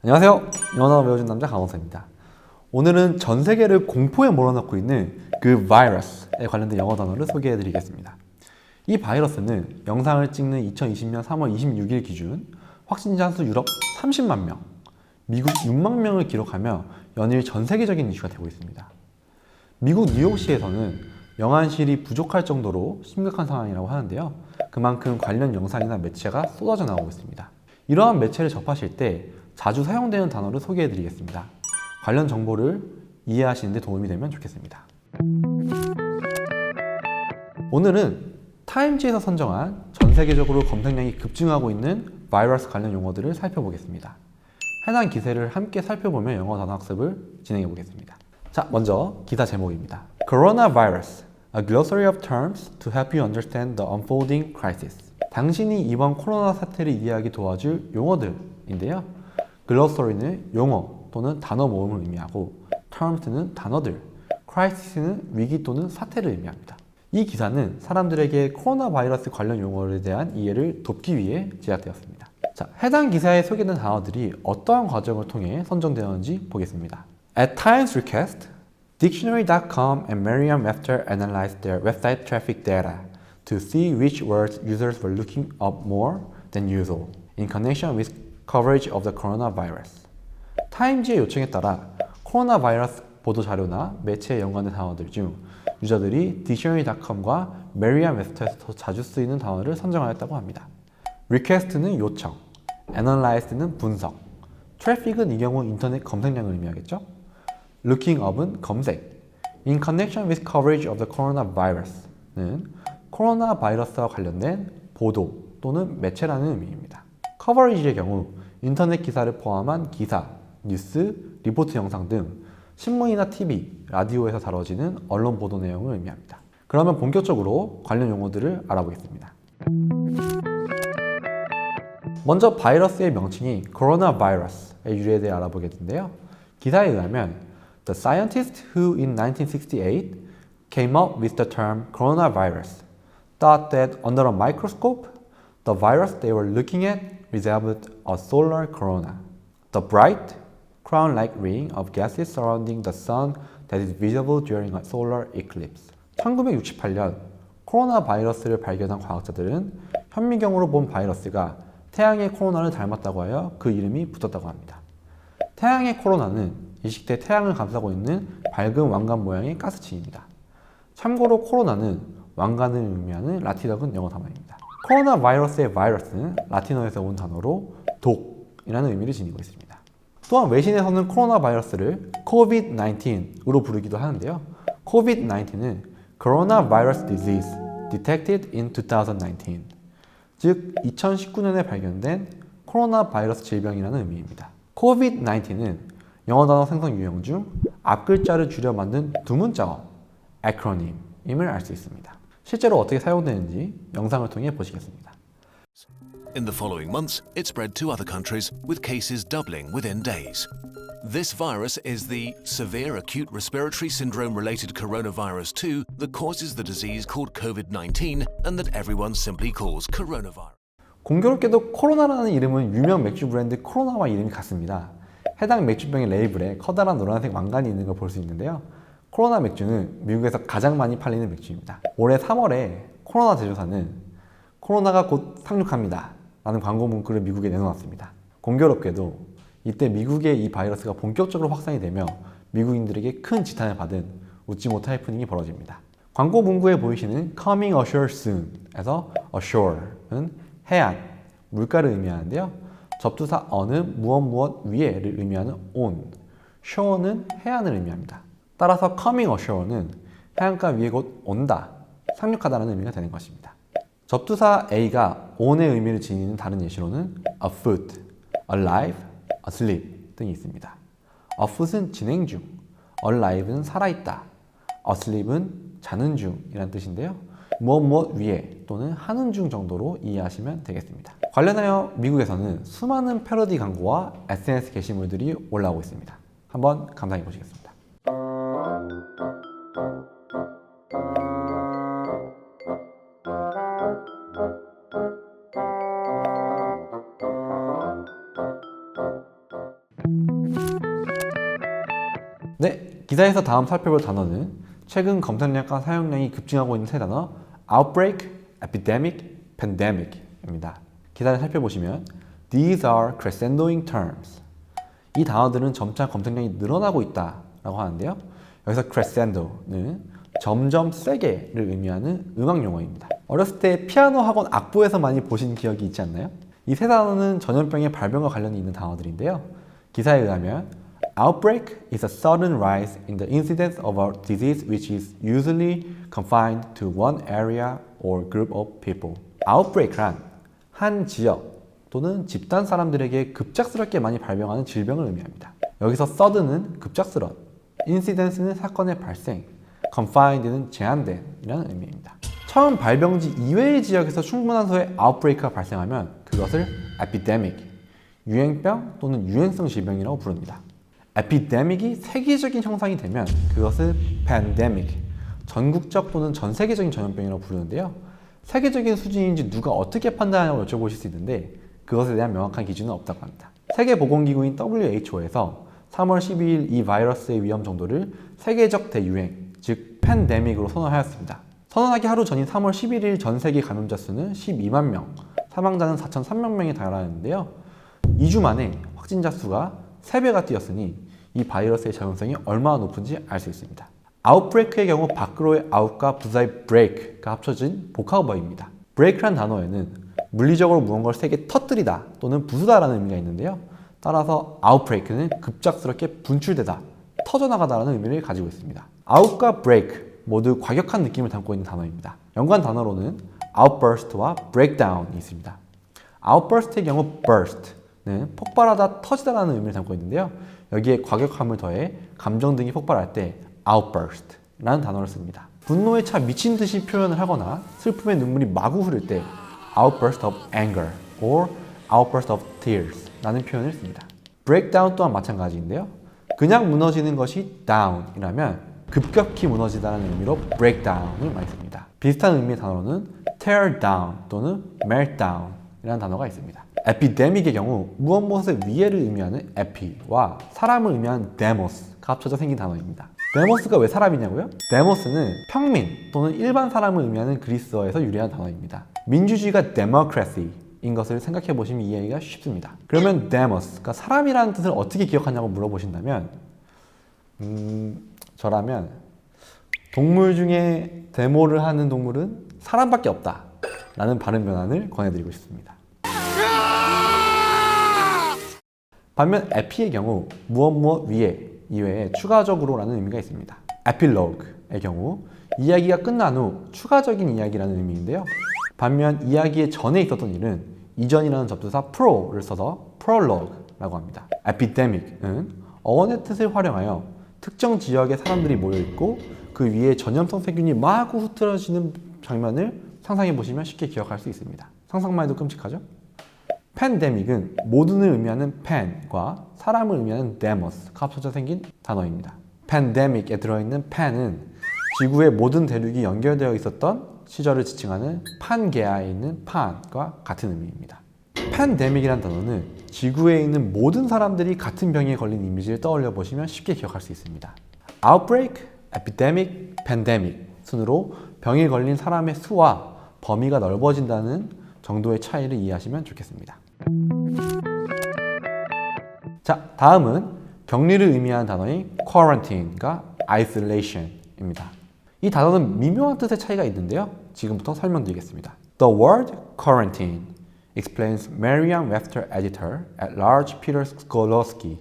안녕하세요. 영어 배워준 남자 강원사입니다. 오늘은 전 세계를 공포에 몰아넣고 있는 그 바이러스에 관련된 영어 단어를 소개해 드리겠습니다. 이 바이러스는 영상을 찍는 2020년 3월 26일 기준 확진자 수 유럽 30만 명, 미국 6만 명을 기록하며 연일 전 세계적인 이슈가 되고 있습니다. 미국 뉴욕시에서는 영안실이 부족할 정도로 심각한 상황이라고 하는데요. 그만큼 관련 영상이나 매체가 쏟아져 나오고 있습니다. 이러한 매체를 접하실 때 자주 사용되는 단어를 소개해 드리겠습니다. 관련 정보를 이해하시는 데 도움이 되면 좋겠습니다. 오늘은 타임지에서 선정한 전 세계적으로 검색량이 급증하고 있는 바이러스 관련 용어들을 살펴보겠습니다. 해당 기세를 함께 살펴보며 영어 단어 학습을 진행해 보겠습니다. 자, 먼저 기사 제목입니다. Coronavirus, a glossary of terms to help you understand the unfolding crisis. 당신이 이번 코로나 사태를 이해하기 도와줄 용어들인데요. 글로서리는 용어 또는 단어 모음을 의미하고 terms는 단어들, crisis는 위기 또는 사태를 의미합니다. 이 기사는 사람들에게 코로나 바이러스 관련 용어에 대한 이해를 돕기 위해 제작되었습니다. 자, 해당 기사에 소개된 단어들이 어떠한 과정을 통해 선정되었는지 보겠습니다. At Times request, Dictionary.com and Merriam-Webster analyzed their website traffic data to see which words users were looking up more than usual in connection with coverage of the coronavirus. 타임지의 요청에 따라 코로나 바이러스 보도 자료나 매체에 연관된 단어들 중 유저들이 Dictionary.com과 Merriam-Webster에서 더 자주 쓰이는 단어를 선정하였다고 합니다. Request는 요청, Analyzed는 분석, Traffic은 이 경우 인터넷 검색량을 의미하겠죠? Looking up은 검색, In connection with coverage of the coronavirus는 코로나 바이러스와 관련된 보도 또는 매체라는 의미입니다. 커버리지의 경우 인터넷 기사를 포함한 기사, 뉴스, 리포트 영상 등 신문이나 TV, 라디오에서 다뤄지는 언론 보도 내용을 의미합니다. 그러면 본격적으로 관련 용어들을 알아보겠습니다. 먼저 바이러스의 명칭이 코로나 바이러스의 유래에 대해 알아보게 되는데요. 기사에 의하면 The scientists who in 1968 came up with the term coronavirus thought that under a microscope the virus they were looking at resembled a solar corona, the bright, crown-like ring of gases surrounding the sun that is visible during a solar eclipse. 1968년 코로나 바이러스를 발견한 과학자들은 현미경으로 본 바이러스가 태양의 코로나를 닮았다고 하여 그 이름이 붙었다고 합니다. 태양의 코로나는 이식돼 태양을 감싸고 있는 밝은 왕관 모양의 가스층입니다. 참고로 코로나는 왕관을 의미하는 라틴어근 영어 단어입니다. 코로나 바이러스의 바이러스는 라틴어에서 온 단어로 독이라는 의미를 지니고 있습니다. 또한 외신에서는 코로나 바이러스를 COVID-19으로 부르기도 하는데요. COVID-19는 Coronavirus Disease Detected in 2019, 즉 2019년에 발견된 코로나 바이러스 질병이라는 의미입니다. COVID-19는 영어 단어 생성 유형 중 앞글자를 줄여 만든 두 문자어 acronym임을 알 수 있습니다. 실제로 어떻게 사용되는지 영상을 통해 보시겠습니다. In the following months, it spread to other countries, with cases doubling within days. This virus is the severe acute respiratory syndrome related coronavirus 2 that causes the disease called COVID-19 and that everyone simply calls coronavirus. 공교롭게도 코로나라는 이름은 유명 맥주 브랜드 코로나와 이름이 같습니다. 해당 맥주병의 레이블에 커다란 노란색 왕관이 있는 걸 볼 수 있는데요. 코로나 맥주는 미국에서 가장 많이 팔리는 맥주입니다. 올해 3월에 코로나 제조사는 코로나가 곧 상륙합니다 라는 광고 문구를 미국에 내놓았습니다. 공교롭게도 이때 미국의 이 바이러스가 본격적으로 확산이 되며 미국인들에게 큰 지탄을 받은 웃지 못할 해프닝이 벌어집니다. 광고 문구에 보이시는 Coming Ashore Soon에서 Ashore는 해안, 물가를 의미하는데요. 접두사 on은 무엇 위에를 의미하는 on, shore는 해안을 의미합니다. 따라서 coming ashore는 해안가 위에 곧 온다, 상륙하다는 의미가 되는 것입니다. 접두사 a가 on의 의미를 지니는 다른 예시로는 afoot, alive, asleep 등이 있습니다. afoot은 진행 중, alive는 살아있다, asleep은 자는 중이라는 뜻인데요. 무엇 위에 또는 하는 중 정도로 이해하시면 되겠습니다. 관련하여 미국에서는 수많은 패러디 광고와 SNS 게시물들이 올라오고 있습니다. 한번 감상해 보시겠습니다. 기사에서 다음 살펴볼 단어는 최근 검색량과 사용량이 급증하고 있는 세 단어 outbreak, epidemic, pandemic입니다. 기사를 살펴보시면 These are crescendoing terms. 이 단어들은 점차 검색량이 늘어나고 있다라고 하는데요. 여기서 crescendo는 점점 세게를 의미하는 음악 용어입니다. 어렸을 때 피아노 학원 악보에서 많이 보신 기억이 있지 않나요? 이 세 단어는 전염병의 발병과 관련이 있는 단어들인데요. 기사에 의하면 Outbreak is a sudden rise in the incidence of a disease which is usually confined to one area or group of people. Outbreak란 한 지역 또는 집단 사람들에게 급작스럽게 많이 발병하는 질병을 의미합니다. 여기서 sudden은 급작스런, incidence는 사건의 발생, confined는 제한된 이라는 의미입니다. 처음 발병지 이외의 지역에서 충분한 수의 outbreak가 발생하면 그것을 epidemic, 유행병 또는 유행성 질병이라고 부릅니다. epidemic이 세계적인 형상이 되면 그것을 pandemic, 전국적 또는 전 세계적인 전염병이라고 부르는데요. 세계적인 수준인지 누가 어떻게 판단하냐고 여쭤보실 수 있는데 그것에 대한 명확한 기준은 없다고 합니다. 세계보건기구인 WHO에서 3월 12일 이 바이러스의 위험 정도를 세계적 대유행, 즉 팬데믹으로 선언하였습니다. 선언하기 하루 전인 3월 11일 전 세계 감염자 수는 12만 명, 사망자는 4,300명에 달하는데요. 2주 만에 확진자 수가 3배가 뛰었으니 이 바이러스의 전염성이 얼마나 높은지 알 수 있습니다. 아웃브레이크의 경우 밖으로의 아웃과 부사의 break가 합쳐진 복합어입니다. break란 단어에는 물리적으로 무언가를 세게 터뜨리다 또는 부수다라는 의미가 있는데요. 따라서 outbreak는 급작스럽게 분출되다, 터져나가다라는 의미를 가지고 있습니다. out과 break 모두 과격한 느낌을 담고 있는 단어입니다. 연관 단어로는 outburst와 breakdown이 있습니다. outburst의 경우 burst는 폭발하다, 터지다라는 의미를 담고 있는데요. 여기에 과격함을 더해 감정 등이 폭발할 때 outburst라는 단어를 씁니다. 분노에 차 미친 듯이 표현을 하거나 슬픔의 눈물이 마구 흐를 때 outburst of anger or outburst of tears 라는 표현을 씁니다. breakdown 또한 마찬가지인데요. 그냥 무너지는 것이 down이라면 급격히 무너지다는 의미로 breakdown을 많이 씁니다. 비슷한 의미의 단어로는 tear down 또는 melt down 이라는 단어가 있습니다. epidemic의 경우 무엇의 위해를 의미하는 epi와 사람을 의미하는 demos가 합쳐져 생긴 단어입니다. 데모스가 왜 사람이냐고요? 데모스는 평민 또는 일반 사람을 의미하는 그리스어에서 유래한 단어입니다. 민주주의가 democracy인 것을 생각해 보시면 이해하기가 쉽습니다. 그러면 데모스가 사람이라는 뜻을 어떻게 기억하냐고 물어보신다면 저라면 동물 중에 데모를 하는 동물은 사람밖에 없다 라는 발음 변환을 권해드리고 싶습니다. 반면 에피의 경우 무엇 위에 이외에 추가적으로 라는 의미가 있습니다. 에필로그의 경우 이야기가 끝난 후 추가적인 이야기라는 의미인데요. 반면 이야기의 전에 있었던 일은 이전이라는 접두사 pro를 써서 prologue라고 합니다. epidemic은 어원의 뜻을 활용하여 특정 지역에 사람들이 모여있고 그 위에 전염성 세균이 마구 흐트러지는 장면을 상상해 보시면 쉽게 기억할 수 있습니다. 상상만 해도 끔찍하죠? 팬데믹은 모든을 의미하는 팬과 사람을 의미하는 데모스가 합쳐져 생긴 단어입니다. 팬데믹에 들어있는 팬은 지구의 모든 대륙이 연결되어 있었던 시절을 지칭하는 판게아에 있는 판과 같은 의미입니다. 팬데믹이라는 단어는 지구에 있는 모든 사람들이 같은 병에 걸린 이미지를 떠올려 보시면 쉽게 기억할 수 있습니다. Outbreak, Epidemic, Pandemic 순으로 병에 걸린 사람의 수와 범위가 넓어진다는 정도의 차이를 이해하시면 좋겠습니다. 자, 다음은 격리를 의미하는 단어인 quarantine과 isolation입니다. 이 단어는 미묘한 뜻의 차이가 있는데요. 지금부터 설명드리겠습니다. The word quarantine explains Merriam-Webster editor at large Peter Skolowski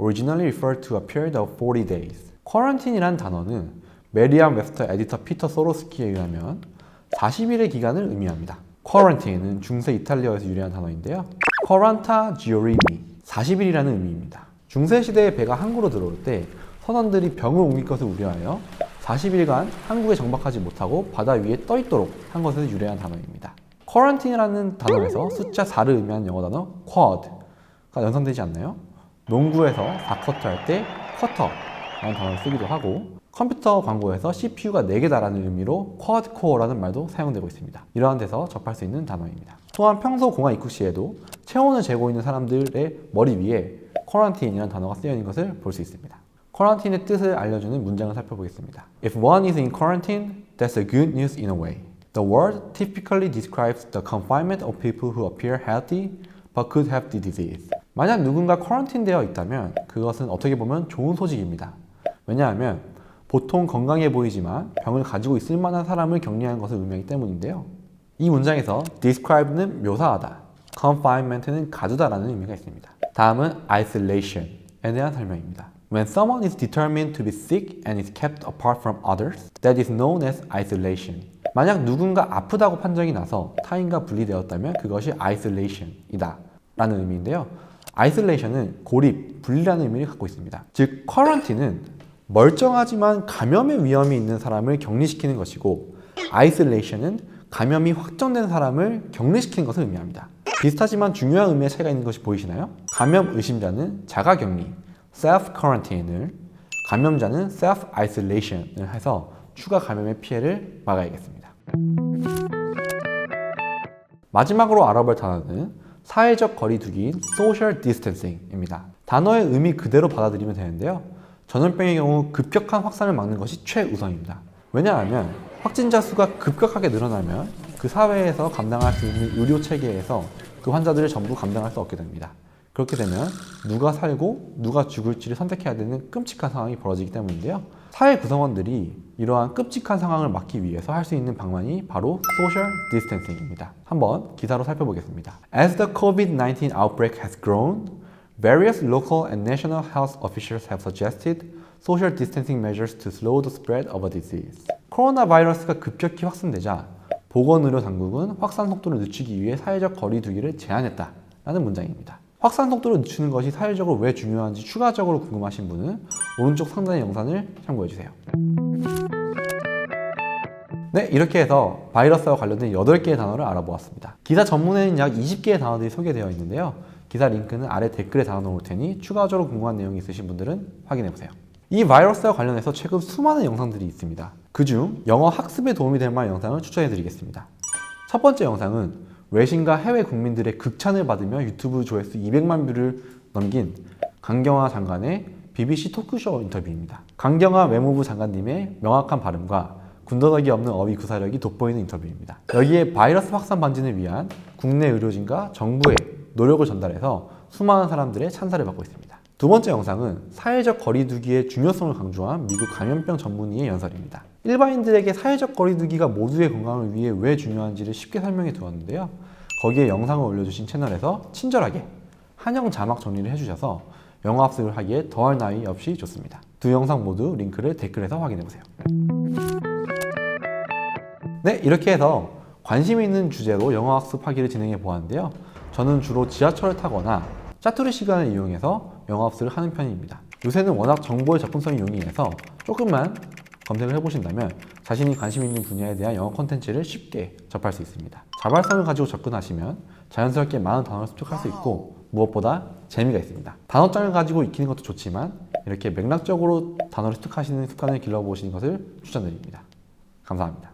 originally referred to a period of 40 days. quarantine이라는 단어는 메리암-웹스터 에디터 피터 소로스키에 의하면 40일의 기간을 의미합니다. quarantine은 중세 이탈리아에서 유래한 단어인데요. quaranta giorni, 40일이라는 의미입니다. 중세시대에 배가 항구로 들어올 때 선원들이 병을 옮길 것을 우려하여 40일간 항구에 정박하지 못하고 바다 위에 떠 있도록 한 것에서 유래한 단어입니다. quarantine이라는 단어에서 숫자 4를 의미하는 영어 단어 quad가 연상되지 않나요? 농구에서 4쿼터 할 때 쿼터라는 단어를 쓰기도 하고 컴퓨터 광고에서 CPU가 4개다라는 의미로 quad-core라는 말도 사용되고 있습니다. 이러한 데서 접할 수 있는 단어입니다. 또한 평소 공항 입국 시에도 체온을 재고 있는 사람들의 머리 위에 quarantine이라는 단어가 쓰여 있는 것을 볼 수 있습니다. 쿼런틴의 뜻을 알려주는 문장을 살펴보겠습니다. If one is in quarantine, that's a good news in a way. The word typically describes the confinement of people who appear healthy but could have the disease. 만약 누군가 쿼런틴 되어 있다면 그것은 어떻게 보면 좋은 소식입니다. 왜냐하면 보통 건강해 보이지만 병을 가지고 있을 만한 사람을 격리한 것을 의미하기 때문인데요. 이 문장에서 describe는 묘사하다, confinement는 가두다라는 의미가 있습니다. 다음은 isolation에 대한 설명입니다. When someone is determined to be sick and is kept apart from others, that is known as isolation. 만약 누군가 아프다고 판정이 나서 타인과 분리되었다면 그것이 isolation이다 라는 의미인데요. isolation은 고립, 분리라는 의미를 갖고 있습니다. 즉, quarantine은 멀쩡하지만 감염의 위험이 있는 사람을 격리시키는 것이고 isolation은 감염이 확정된 사람을 격리시키는 것을 의미합니다. 비슷하지만 중요한 의미의 차이가 있는 것이 보이시나요? 감염 의심자는 자가격리, self-quarantine을, 감염자는 self-isolation을 해서 추가 감염의 피해를 막아야겠습니다. 마지막으로 알아볼 단어는 사회적 거리두기인 social distancing입니다. 단어의 의미 그대로 받아들이면 되는데요. 전염병의 경우 급격한 확산을 막는 것이 최우선입니다. 왜냐하면 확진자 수가 급격하게 늘어나면 그 사회에서 감당할 수 있는 의료 체계에서 그 환자들을 전부 감당할 수 없게 됩니다. 그렇게 되면 누가 살고 누가 죽을지를 선택해야 되는 끔찍한 상황이 벌어지기 때문인데요. 사회 구성원들이 이러한 끔찍한 상황을 막기 위해서 할 수 있는 방안이 바로 social distancing입니다. 한번 기사로 살펴보겠습니다. As the COVID-19 outbreak has grown, various local and national health officials have suggested social distancing measures to slow the spread of a disease. 코로나 바이러스가 급격히 확산되자 보건의료 당국은 확산 속도를 늦추기 위해 사회적 거리두기를 제한했다라는 문장입니다. 확산 속도를 늦추는 것이 사회적으로 왜 중요한지 추가적으로 궁금하신 분은 오른쪽 상단의 영상을 참고해주세요. 네, 이렇게 해서 바이러스와 관련된 8개의 단어를 알아보았습니다. 기사 전문에는 약 20개의 단어들이 소개되어 있는데요. 기사 링크는 아래 댓글에 달아놓을 테니 추가적으로 궁금한 내용이 있으신 분들은 확인해보세요. 이 바이러스와 관련해서 최근 수많은 영상들이 있습니다. 그중 영어 학습에 도움이 될 만한 영상을 추천해드리겠습니다. 첫 번째 영상은 외신과 해외 국민들의 극찬을 받으며 유튜브 조회수 200만 뷰를 넘긴 강경화 장관의 BBC 토크쇼 인터뷰입니다. 강경화 외무부 장관님의 명확한 발음과 군더더기 없는 어휘 구사력이 돋보이는 인터뷰입니다. 여기에 바이러스 확산 방지를 위한 국내 의료진과 정부의 노력을 전달해서 수많은 사람들의 찬사를 받고 있습니다. 두 번째 영상은 사회적 거리두기의 중요성을 강조한 미국 감염병 전문의의 연설입니다. 일반인들에게 사회적 거리두기가 모두의 건강을 위해 왜 중요한지를 쉽게 설명해 두었는데요. 거기에 영상을 올려주신 채널에서 친절하게 한영 자막 정리를 해주셔서 영어 학습을 하기에 더할 나위 없이 좋습니다. 두 영상 모두 링크를 댓글에서 확인해보세요. 네, 이렇게 해서 관심 있는 주제로 영어 학습하기를 진행해 보았는데요. 저는 주로 지하철을 타거나 짜투리 시간을 이용해서 영어 학습을 하는 편입니다. 요새는 워낙 정보의 접근성이 용이해서 조금만 검색을 해보신다면 자신이 관심 있는 분야에 대한 영어 콘텐츠를 쉽게 접할 수 있습니다. 자발성을 가지고 접근하시면 자연스럽게 많은 단어를 습득할 수 있고 무엇보다 재미가 있습니다. 단어장을 가지고 익히는 것도 좋지만 이렇게 맥락적으로 단어를 습득하시는 습관을 길러보시는 것을 추천드립니다. 감사합니다.